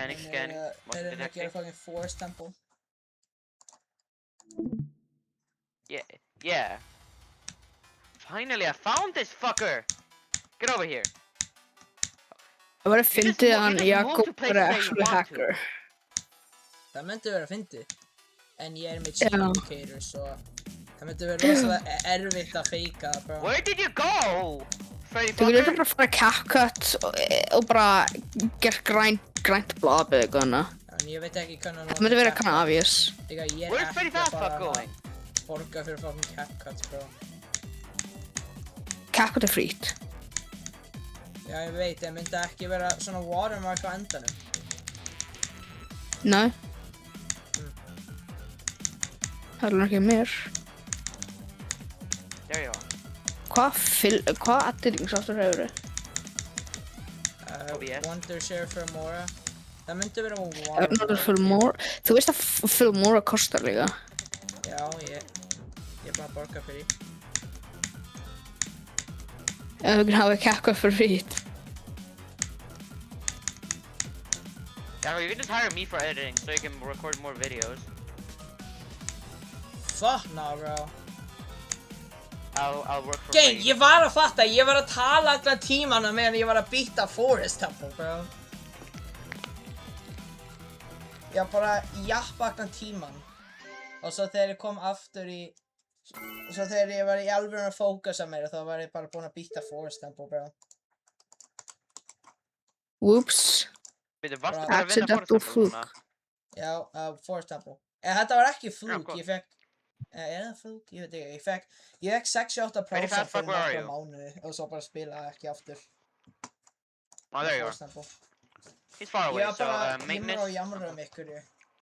Scanning. Motion Erum við að gera detecting. fucking Forest Temple? Yeah. Finally, I found this fucker! Get over here. Það var að fyndið að hann you just move Jakob to places var that you actually want hacker. Það myndi vera fyndið. En ég er með Já. cheat indicator, svo það myndi vera rosalega erfitt að feika það, bro. Where did you go? Freddy Þú getur fucker? bara að fara CapCut og bara gert grænt blab eða eitthvað hana. En ég veit ekki hvernig Það myndi vera kinda obvious. Ég er Where's Freddy ekki að Fazbear fara going? að borga fyrir fucking CapCut, bro. CapCut er frýtt. Já, ég veit, það myndi ekki vera svona watermark á endanum. Nei. Það er ekki mér. There you are. Hvað addilingsáttur hefur þið? OBS. Wondershare Filmora. Það myndi vera Notar Filmora. Þú veist að Filmora kostar líka. Já, ég bara borga fyrir því. Ef þú kan hafa CapCut for frýtt. Yeah, you can just hire me for editing so you can record more videos. Fuck no, bro. I'll work for Gang, free. ég var að fatta, ég var að tala allan tímana meðan ég var að býta Forest Temple, bro. Ég var bara að jappa allan tíman. Og svo þegar ég kom aftur í... Svo þegar ég var í alveg að fókusa meira, þá var ég bara búinn að býta Forest Temple, bro. Whoops. Bíddu, varstu Bro. bara að vinna Accidental Forest Temple fluke. núna? Já, Forest Temple. Þetta var ekki flúk, gott. ég fekk... Er það flúk? Ég veit ekki, ég fekk 68% Freddy fyrir Fazbear, where are nokkra you? mánuði og svo bara spilaði ekki aftur. Oh, there you are. Forest Temple. He's far away, Ég var so bara maintenance. himra og jamra um ykkur.